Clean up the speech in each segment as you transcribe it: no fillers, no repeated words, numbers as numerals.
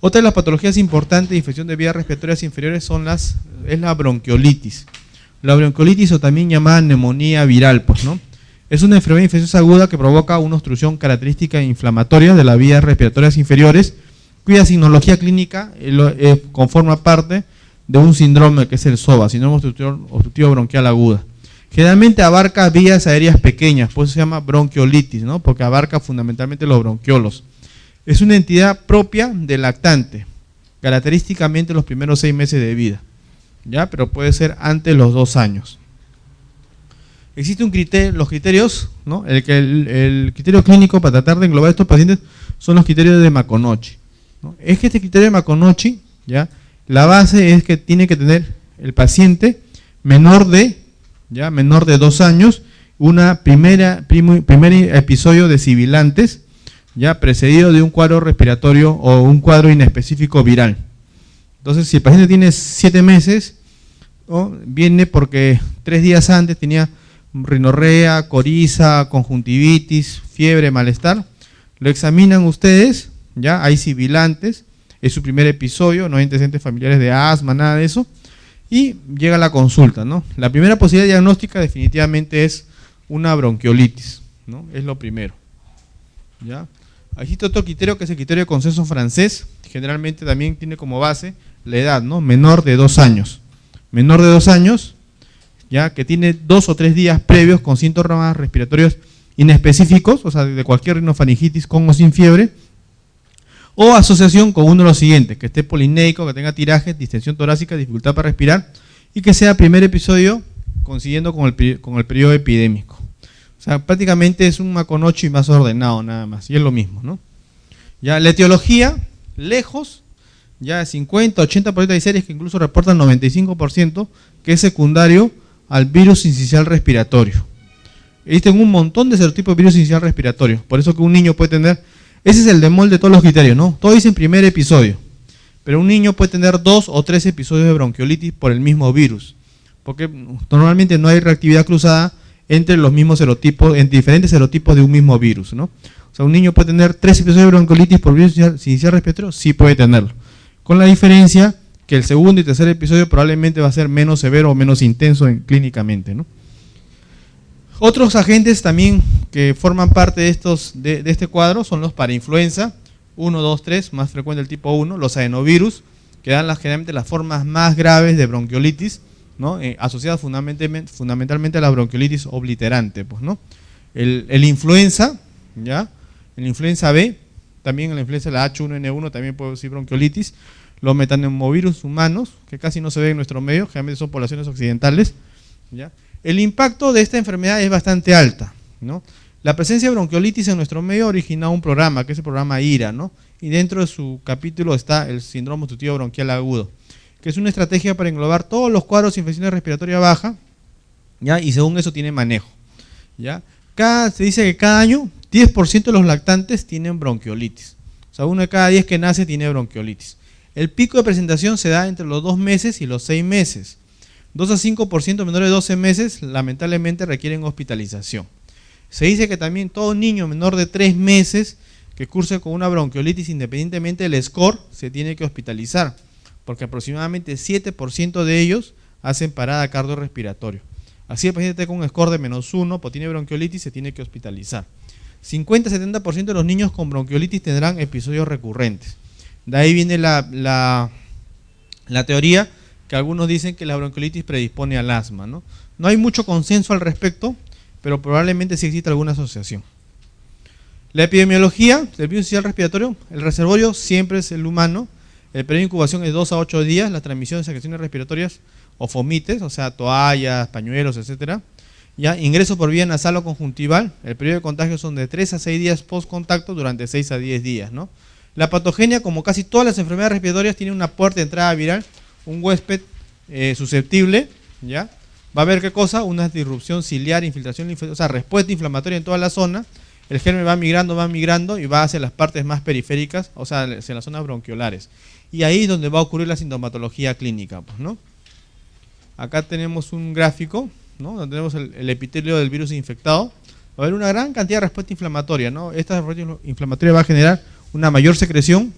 Otra de las patologías importantes de infección de vías respiratorias inferiores es la bronquiolitis. La bronquiolitis, o también llamada neumonía viral, pues, ¿no? Es una enfermedad infecciosa aguda que provoca una obstrucción característica inflamatoria de las vías respiratorias inferiores, cuya signología clínica conforma parte de un síndrome que es el SOBA, síndrome obstructivo bronquial aguda. Generalmente abarca vías aéreas pequeñas, por eso se llama bronquiolitis, ¿no? Porque abarca fundamentalmente los bronquiolos. Es una entidad propia del lactante, característicamente los primeros 6 meses de vida, ¿ya? Pero puede ser antes de los 2 años. Existe los criterios, ¿no? El criterio clínico para tratar de englobar a estos pacientes son los criterios de Maconochi, ¿no? Es que este criterio de Maconochi, ¿ya? La base es que tiene que tener el paciente menor de 2 años, primer episodio de sibilantes, ya precedido de un cuadro respiratorio o un cuadro inespecífico viral. Entonces, si el paciente tiene 7 meses, ¿no? Viene porque 3 días antes tenía rinorrea, coriza, conjuntivitis, fiebre, malestar, lo examinan ustedes, ya hay sibilantes, es su primer episodio, no hay antecedentes familiares de asma, nada de eso, y llega la consulta, ¿no? La primera posibilidad diagnóstica definitivamente es una bronquiolitis, ¿no? Es lo primero, ¿ya? Existe otro criterio que es el criterio de consenso francés, generalmente también tiene como base la edad, ¿no? Menor de 2 años. Menor de 2 años, ya que tiene 2 o 3 días previos con síntomas respiratorios inespecíficos, o sea, de cualquier rinofaringitis con o sin fiebre, o asociación con uno de los siguientes, que esté polinéico, que tenga tirajes, distensión torácica, dificultad para respirar, y que sea primer episodio coincidiendo con el periodo epidémico. O sea, prácticamente es un Maconochi más ordenado nada más, y es lo mismo, ¿no? Ya la etiología, lejos, ya 50, 80% hay series que incluso reportan 95%, que es secundario al virus sincicial respiratorio. Existen un montón de serotipos de virus sincicial respiratorio, por eso que un niño puede tener, ese es el demol de todos los criterios, ¿no? Todos dicen primer episodio, pero un niño puede tener 2 o 3 episodios de bronquiolitis por el mismo virus, porque normalmente no hay reactividad cruzada entre los mismos serotipos, entre diferentes serotipos de un mismo virus, ¿no? O sea, un niño puede tener 3 episodios de bronquiolitis por virus sincicial respiratorio, sí puede tenerlo, con la diferencia que el segundo y tercer episodio probablemente va a ser menos severo o menos intenso clínicamente, ¿no? Otros agentes también que forman parte de este cuadro son los parainfluenza, 1, 2, 3, más frecuente el tipo 1, los adenovirus, que dan generalmente las formas más graves de bronquiolitis, ¿no? Asociadas fundamentalmente a la bronquiolitis obliterante, pues, ¿no? El influenza, ¿ya? El influenza B, también la influenza, la H1N1 también puede producir bronquiolitis, los metaneumovirus humanos, que casi no se ven en nuestro medio, generalmente son poblaciones occidentales, ¿ya? El impacto de esta enfermedad es bastante alta, ¿no? La presencia de bronquiolitis en nuestro medio ha originado un programa, que es el programa IRA, ¿no? Y dentro de su capítulo está el síndrome obstructivo bronquial agudo, que es una estrategia para englobar todos los cuadros de infección respiratoria baja, ¿ya? Y según eso tiene manejo, ¿ya? Se dice que cada año 10% de los lactantes tienen bronquiolitis, o sea, 1 de cada 10 que nace tiene bronquiolitis. El pico de presentación se da entre los 2 meses y los 6 meses. 2 a 5% menores de 12 meses lamentablemente requieren hospitalización. Se dice que también todo niño menor de 3 meses que curse con una bronquiolitis, independientemente del score, se tiene que hospitalizar, porque aproximadamente 7% de ellos hacen parada cardiorrespiratoria. Así el paciente con un score de -1, pues tiene bronquiolitis, se tiene que hospitalizar. 50-70% de los niños con bronquiolitis tendrán episodios recurrentes. De ahí viene la teoría que algunos dicen que la bronquiolitis predispone al asma, ¿no? No hay mucho consenso al respecto, pero probablemente sí existe alguna asociación. La epidemiología del virus sincicial respiratorio, el reservorio siempre es el humano, el periodo de incubación es 2 a 8 días, la transmisión de secreciones respiratorias o fomites, o sea, toallas, pañuelos, etcétera. Ya, ingreso por vía nasal o conjuntival, el periodo de contagio son de 3 a 6 días post contacto durante 6 a 10 días, ¿no? La patogenia, como casi todas las enfermedades respiratorias, tiene una puerta de entrada viral, un huésped susceptible, ¿ya? Va a haber ¿qué cosa? Una disrupción ciliar, infiltración linfática, o sea, respuesta inflamatoria en toda la zona, el germen va migrando y va hacia las partes más periféricas, o sea, hacia las zonas bronquiolares. Y ahí es donde va a ocurrir la sintomatología clínica, pues, ¿no? Acá tenemos un gráfico, ¿no? Donde tenemos el epitelio del virus infectado. Va a haber una gran cantidad de respuesta inflamatoria, ¿no? Esta respuesta inflamatoria va a generar una mayor secreción,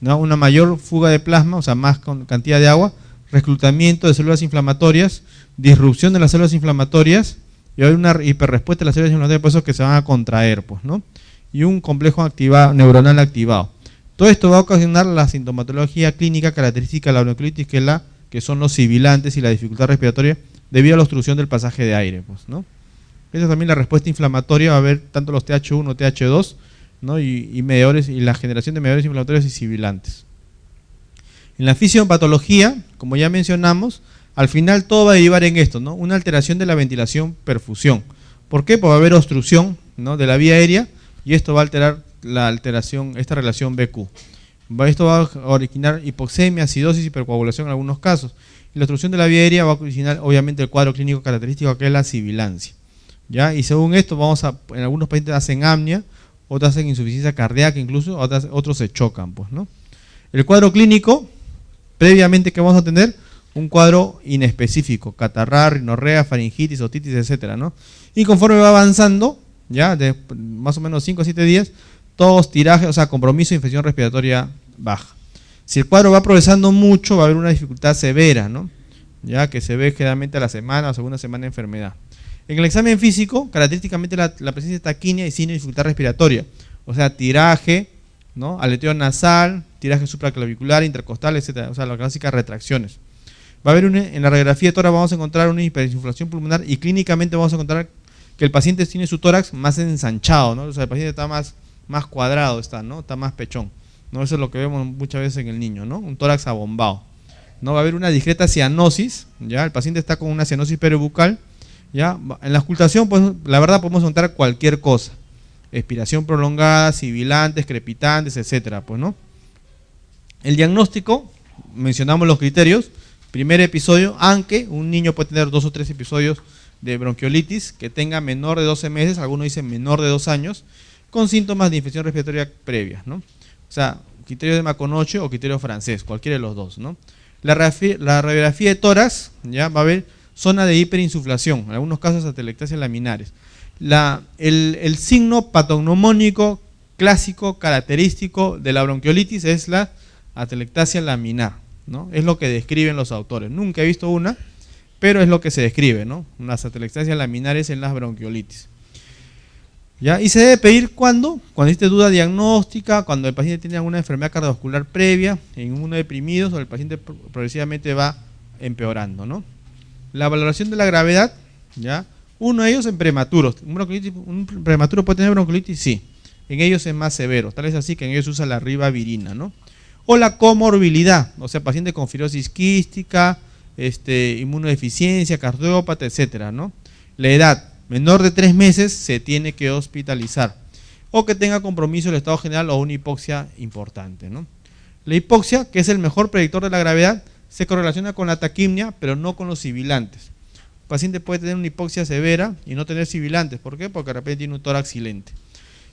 ¿no? Una mayor fuga de plasma, o sea, más cantidad de agua, reclutamiento de células inflamatorias, disrupción de las células inflamatorias, y va a haber una hiperrespuesta de las células inflamatorias, por eso que se van a contraer, pues, ¿no? Y un complejo neuronal activado. Todo esto va a ocasionar la sintomatología clínica característica de la bronquiolitis, que son los sibilantes y la dificultad respiratoria debido a la obstrucción del pasaje de aire, pues, ¿no? Esa es también la respuesta inflamatoria, va a haber tanto los TH1, TH2, ¿no? y mediadores, y la generación de mediadores inflamatorios y sibilantes. En la fisiopatología, como ya mencionamos, al final todo va a derivar en esto, ¿no? Una alteración de la ventilación-perfusión. ¿Por qué? Porque va a haber obstrucción, ¿no? de la vía aérea, y esto va a alterar esta relación BQ. Esto va a originar hipoxemia, acidosis y hipercoagulación en algunos casos. Y la obstrucción de la vía aérea va a originar obviamente el cuadro clínico característico, que es la sibilancia. ¿Ya? Y según esto, en algunos pacientes hacen apnea, otros hacen insuficiencia cardíaca, incluso otros se chocan, pues, ¿no? El cuadro clínico, previamente, que vamos a tener un cuadro inespecífico, catarrar, rinorrea, faringitis, otitis, etcétera, ¿no? Y conforme va avanzando, ya de más o menos 5 a 7 días, tos, tiraje, o sea, compromiso de infección respiratoria baja. Si el cuadro va progresando mucho, va a haber una dificultad severa, ¿no? Ya que se ve generalmente a la semana o segunda semana de enfermedad. En el examen físico, característicamente la presencia de taquinia y signo de dificultad respiratoria, o sea, tiraje, ¿no? Aleteo nasal, tiraje supraclavicular, intercostal, etcétera, o sea, las clásicas retracciones. Va a haber en la radiografía de tórax vamos a encontrar una hiperinsuflación pulmonar, y clínicamente vamos a encontrar que el paciente tiene su tórax más ensanchado, ¿no? O sea, el paciente está más cuadrado, ¿no? Está más pechón, ¿no? Eso es lo que vemos muchas veces en el niño, ¿no? Un tórax abombado, ¿no? Va a haber una discreta cianosis, ¿ya? El paciente está con una cianosis peribucal, ¿ya? En la auscultación, pues, la verdad podemos encontrar cualquier cosa, expiración prolongada, sibilantes, crepitantes, etcétera, pues, ¿no? El diagnóstico, mencionamos los criterios. Primer episodio, aunque un niño puede tener 2 o 3 episodios de bronquiolitis que tenga menor de 12 meses, algunos dicen menor de 2 años, con síntomas de infección respiratoria previa, ¿no? O sea, criterio de Maconochie o criterio francés, cualquiera de los dos, ¿no? La radiografía de tórax, ya va a haber zona de hiperinsuflación, en algunos casos atelectasias laminares. El signo patognomónico clásico característico de la bronquiolitis es la atelectasia laminar, ¿no? Es lo que describen los autores. Nunca he visto una, pero es lo que se describe, ¿no? Las atelectasias laminares en las bronquiolitis. ¿Ya? Y se debe pedir cuando existe duda diagnóstica, cuando el paciente tiene alguna enfermedad cardiovascular previa, en inmunodeprimidos, o el paciente progresivamente va empeorando, ¿no? La valoración de la gravedad, ¿ya? Uno de ellos en prematuros. ¿Un prematuro puede tener bronquiolitis? Sí. En ellos es más severo, tal es así que en ellos se usa la ribavirina, ¿no? O la comorbilidad, o sea, paciente con fibrosis quística, inmunodeficiencia, cardiópata, etcétera, ¿no? La edad, menor de 3 meses, se tiene que hospitalizar. O que tenga compromiso el estado general o una hipoxia importante, ¿no? La hipoxia, que es el mejor predictor de la gravedad, se correlaciona con la taquimia, pero no con los sibilantes. El paciente puede tener una hipoxia severa y no tener sibilantes. ¿Por qué? Porque de repente tiene un tórax silente.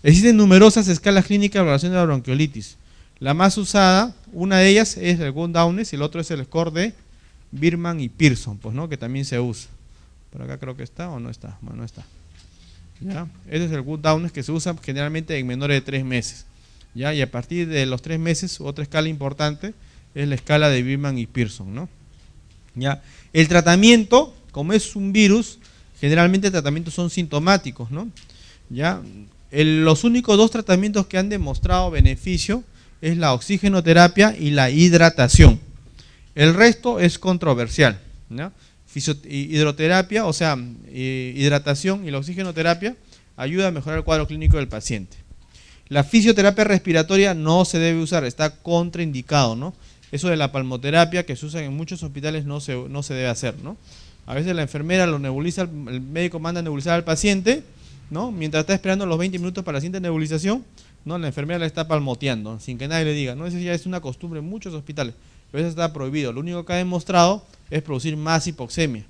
Existen numerosas escalas clínicas de evaluación de la bronquiolitis. La más usada, una de ellas es el Wundt-Downes y el otro es el score de Birman y Pearson, pues, ¿no? Que también se usa. Por acá creo que está o no está. Bueno, no está. ¿Ya? Este es el Wundt-Downes que se usa generalmente en menores de 3 meses. ¿Ya? Y a partir de los 3 meses, otra escala importante es la escala de Birman y Pearson, ¿no? ¿Ya? El tratamiento, como es un virus, generalmente tratamientos son sintomáticos, ¿no? ¿Ya? Los únicos 2 tratamientos que han demostrado beneficio es la oxigenoterapia y la hidratación. El resto es controversial, ¿no? Hidroterapia, o sea, hidratación y la oxigenoterapia ayuda a mejorar el cuadro clínico del paciente. La fisioterapia respiratoria no se debe usar, está contraindicado, ¿no? Eso de la palmoterapia que se usa en muchos hospitales no se debe hacer, ¿no? A veces la enfermera lo nebuliza, el médico manda a nebulizar al paciente, ¿no? Mientras está esperando los 20 minutos para la siguiente nebulización, ¿no? La enfermera le está palmoteando, sin que nadie le diga, ¿no? Eso ya es una costumbre en muchos hospitales, pero eso está prohibido. Lo único que ha demostrado es producir más hipoxemia,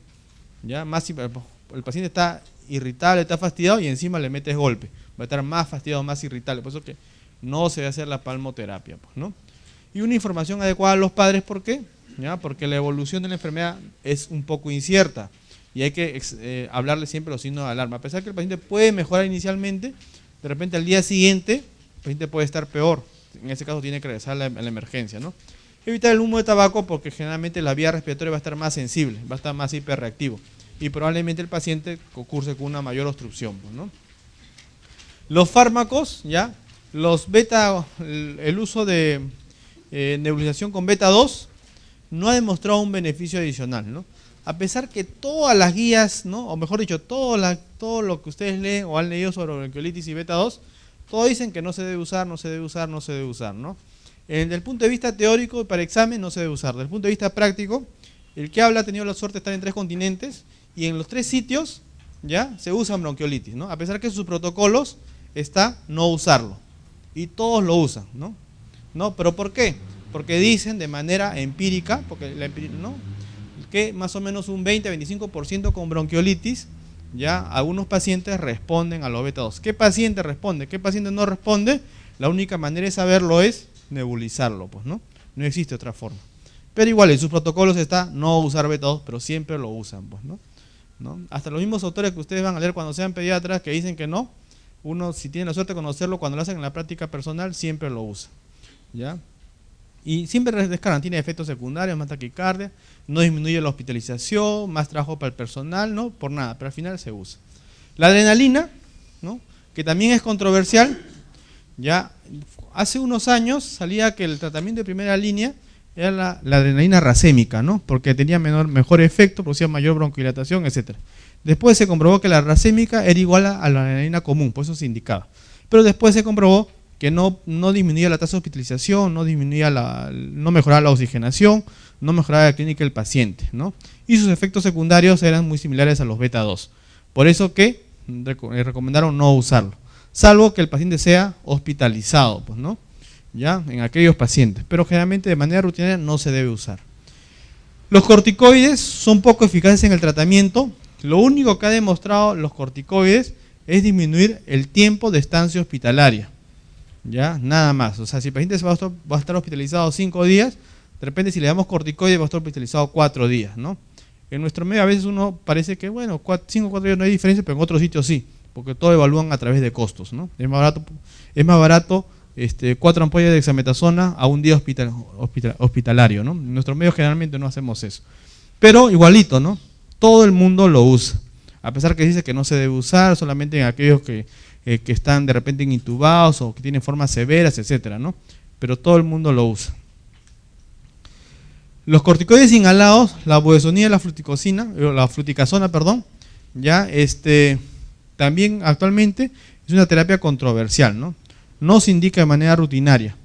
¿ya? El paciente está irritable, está fastidiado y encima le metes golpe, va a estar más fastidiado, más irritable, por eso que no se debe hacer la palmoterapia, pues, ¿no? Y una información adecuada a los padres, ¿por qué? ¿Ya? Porque la evolución de la enfermedad es un poco incierta y hay que hablarle siempre los signos de alarma. A pesar que el paciente puede mejorar inicialmente, de repente al día siguiente el paciente puede estar peor. en ese caso tiene que regresar a la emergencia, ¿no? Evitar el humo de tabaco porque generalmente la vía respiratoria va a estar más sensible, va a estar más hiperreactivo y probablemente el paciente curse con una mayor obstrucción, ¿no? Los fármacos, ya, los beta, el uso de nebulización con beta 2 no ha demostrado un beneficio adicional, ¿no? A pesar que todas las guías, ¿no? O mejor dicho, todo lo que ustedes leen o han leído sobre bronquiolitis y beta 2, todos dicen que no se debe usar, no se debe usar, no se debe usar, ¿no? Desde el punto de vista teórico, para examen no se debe usar. Desde el punto de vista práctico, el que habla ha tenido la suerte de estar en 3 continentes y en los 3 sitios ya se usan bronquiolitis, ¿no? A pesar que en sus protocolos está no usarlo. Y todos lo usan, ¿no? ¿No? ¿Pero por qué? Porque dicen de manera empírica, ¿no? Que más o menos un 20-25% con bronquiolitis, ya algunos pacientes responden a los beta 2. ¿Qué paciente responde? ¿Qué paciente no responde? La única manera de saberlo es nebulizarlo, pues, ¿no? No existe otra forma. Pero igual en sus protocolos está no usar beta 2, pero siempre lo usan, pues, ¿no? Hasta los mismos autores que ustedes van a leer cuando sean pediatras que dicen que no, uno si tiene la suerte de conocerlo, cuando lo hacen en la práctica personal, siempre lo usa, ¿ya? Y siempre descargan, tiene efectos secundarios, más taquicardia, no disminuye la hospitalización, más trabajo para el personal, ¿no? Por nada, pero al final se usa. La adrenalina, ¿no? Que también es controversial, ya hace unos años salía que el tratamiento de primera línea era la adrenalina racémica, ¿no? Porque tenía mejor efecto, producía mayor broncodilatación, etc. Después se comprobó que la racémica era igual a la adrenalina común, por eso se indicaba. Pero después se comprobó que no disminuía la tasa de hospitalización, no mejoraba la oxigenación, no mejoraba la clínica del paciente, ¿no? Y sus efectos secundarios eran muy similares a los beta 2. Por eso que recomendaron no usarlo, salvo que el paciente sea hospitalizado, pues, ¿no? Ya, en aquellos pacientes, pero generalmente de manera rutinaria no se debe usar. Los corticoides son poco eficaces en el tratamiento. Lo único que ha demostrado los corticoides es disminuir el tiempo de estancia hospitalaria. Ya, nada más. O sea, si el paciente va a estar hospitalizado 5 días, de repente si le damos corticoides va a estar hospitalizado 4 días, ¿no? En nuestro medio a veces uno parece que, bueno, 5 o 4 días no hay diferencia, pero en otros sitios sí, porque todo evalúan a través de costos, ¿no? Es más barato 4 ampollas de dexametasona a un día hospitalario, ¿no? En nuestro medio generalmente no hacemos eso. Pero igualito, ¿no? Todo el mundo lo usa. A pesar que dice que no se debe usar, solamente en aquellos que están de repente intubados o que tienen formas severas, etcétera, ¿no? Pero todo el mundo lo usa. Los corticoides inhalados, la budesonida y la fluticasona, perdón, ya también actualmente es una terapia controversial, ¿no? No se indica de manera rutinaria.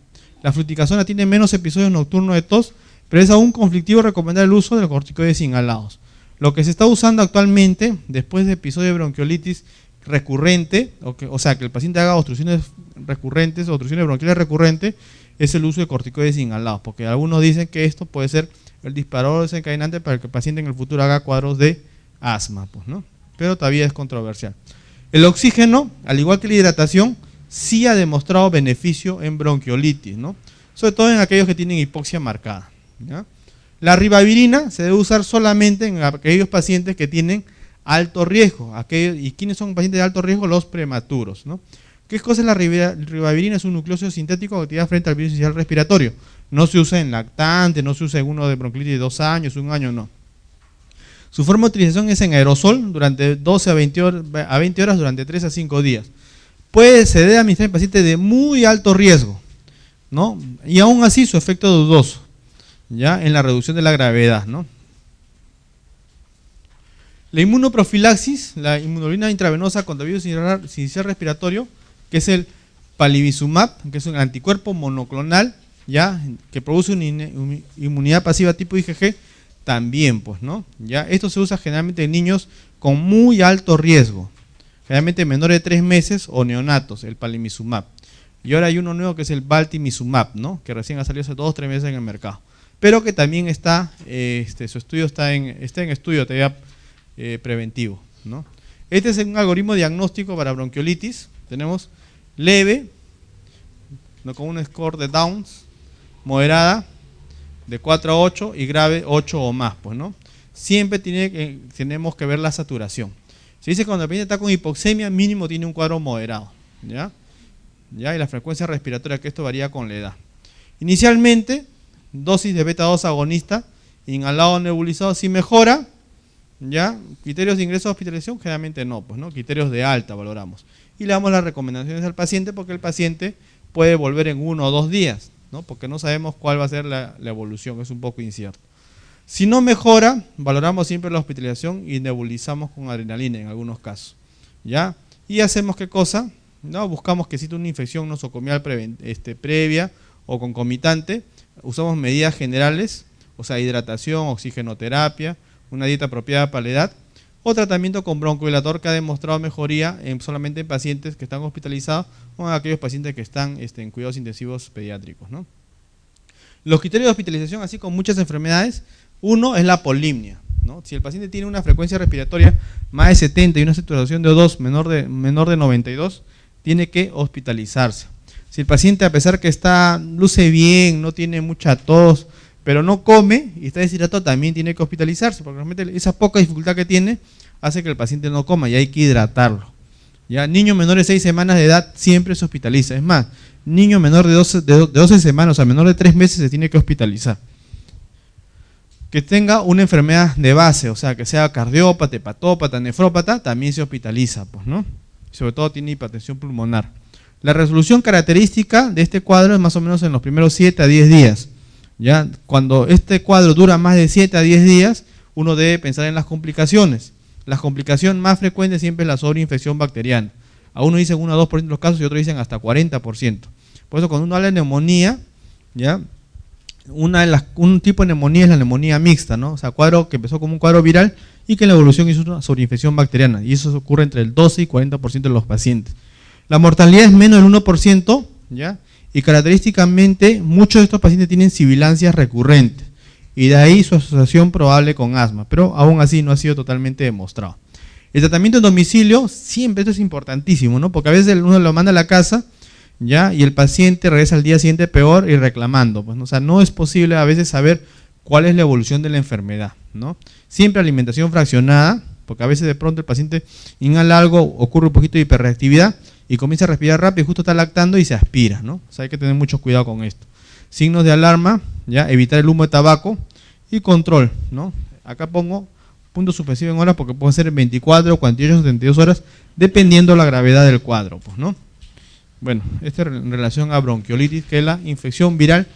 La fluticasona tiene menos episodios nocturnos de tos, pero es aún conflictivo recomendar el uso de los corticoides inhalados. Lo que se está usando actualmente, después de episodios de bronquiolitis recurrente, o sea, que el paciente haga obstrucciones recurrentes, obstrucciones bronquiales recurrentes, es el uso de corticoides inhalados, porque algunos dicen que esto puede ser el disparador desencadenante para que el paciente en el futuro haga cuadros de asma, pues, ¿no? Pero todavía es controversial. El oxígeno, al igual que la hidratación, sí ha demostrado beneficio en bronquiolitis, ¿no? Sobre todo en aquellos que tienen hipoxia marcada, ¿ya? La ribavirina se debe usar solamente en aquellos pacientes que tienen alto riesgo. ¿Y quiénes son pacientes de alto riesgo? Los prematuros, ¿no? ¿Qué cosa es la ribavirina? Es un nucleócido sintético que activa frente al virus inicial respiratorio. No se usa en lactantes, no se usa en uno de bronquiolitis de 2 años, 1 año, no. Su forma de utilización es en aerosol durante 12 a 20 horas durante 3 a 5 días. Se debe administrar en pacientes de muy alto riesgo, ¿no? Y aún así su efecto es dudoso, ¿ya? En la reducción de la gravedad, ¿no? La inmunoprofilaxis, la inmunoglobulina intravenosa contra virus inicial respiratorio, que es el palivizumab, que es un anticuerpo monoclonal, ¿ya? Que produce una inmunidad pasiva tipo IgG, también, pues, ¿no? ¿Ya? Esto se usa generalmente en niños con muy alto riesgo, generalmente menores de 3 meses o neonatos, el palivizumab. Y ahora hay uno nuevo que es el baltimizumab, ¿no? Que recién ha salido hace 2 o 3 meses en el mercado, pero que también está, su estudio está en estudio todavía preventivo, ¿no? Este es un algoritmo diagnóstico para bronquiolitis. Tenemos leve, ¿no? Con un score de Downs, moderada, de 4 a 8 y grave 8 o más, pues, ¿no? Siempre tenemos que ver la saturación. Se dice que cuando el paciente está con hipoxemia, mínimo tiene un cuadro moderado, ¿ya? ¿ya? Y la frecuencia respiratoria, que esto varía con la edad. Inicialmente, dosis de beta-2 agonista, inhalado o nebulizado, si mejora, ¿ya? Criterios de ingreso a hospitalización, generalmente no, pues, ¿no? Criterios de alta valoramos. Y le damos las recomendaciones al paciente porque el paciente puede volver en 1 o 2 días, ¿no? Porque no sabemos cuál va a ser la evolución, es un poco incierto. Si no mejora, valoramos siempre la hospitalización y nebulizamos con adrenalina en algunos casos, ¿ya? Y hacemos ¿qué cosa? ¿No? Buscamos que exista una infección nosocomial previa o concomitante, usamos medidas generales, o sea, hidratación, oxigenoterapia, una dieta apropiada para la edad, o tratamiento con broncodilatador que ha demostrado mejoría solamente en pacientes que están hospitalizados o en aquellos pacientes que están en cuidados intensivos pediátricos, ¿no? Los criterios de hospitalización, así como muchas enfermedades, uno es la polimnia, ¿no? Si el paciente tiene una frecuencia respiratoria más de 70 y una saturación de O2 menor de 92, tiene que hospitalizarse. Si el paciente, a pesar que luce bien, no tiene mucha tos, pero no come y está deshidratado, también tiene que hospitalizarse, porque realmente esa poca dificultad que tiene hace que el paciente no coma y hay que hidratarlo. Ya, niño menor de 6 semanas de edad siempre se hospitaliza. Es más, niño menor de 12 semanas, o sea, menor de 3 meses, se tiene que hospitalizar. Que tenga una enfermedad de base, o sea, que sea cardiópata, hepatópata, nefrópata, también se hospitaliza, pues, ¿no? Sobre todo tiene hipertensión pulmonar. La resolución característica de este cuadro es más o menos en los primeros 7 a 10 días. ¿Ya? Cuando este cuadro dura más de 7 a 10 días, uno debe pensar en las complicaciones. La complicación más frecuente siempre es la sobreinfección bacteriana. A uno dicen 1 a 2% de los casos y otros dicen hasta 40%. Por eso cuando uno habla de neumonía, ¿ya? Un tipo de neumonía es la neumonía mixta, ¿no? O sea, cuadro que empezó como un cuadro viral y que en la evolución hizo una sobreinfección bacteriana. Y eso ocurre entre el 12 y 40% de los pacientes. La mortalidad es menos del 1%, ¿ya? Y característicamente muchos de estos pacientes tienen sibilancias recurrentes. Y de ahí su asociación probable con asma. Pero aún así no ha sido totalmente demostrado. El tratamiento en domicilio, siempre esto es importantísimo, ¿no? Porque a veces uno lo manda a la casa, ¿ya? Y el paciente regresa al día siguiente peor y reclamando, pues, ¿no? O sea, no es posible a veces saber cuál es la evolución de la enfermedad, ¿no? Siempre alimentación fraccionada, porque a veces de pronto el paciente inhala algo, ocurre un poquito de hiperreactividad y comienza a respirar rápido y justo está lactando y se aspira, ¿no? O sea, hay que tener mucho cuidado con esto. Signos de alarma, ¿ya? Evitar el humo de tabaco y control, ¿no? Acá pongo punto suspensivo en horas porque puede ser en 24, 48, 72 horas, dependiendo la gravedad del cuadro, pues, ¿no? Bueno, esto en relación a bronquiolitis, que es la infección viral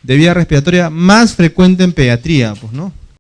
de vía respiratoria más frecuente en pediatría, pues, ¿no?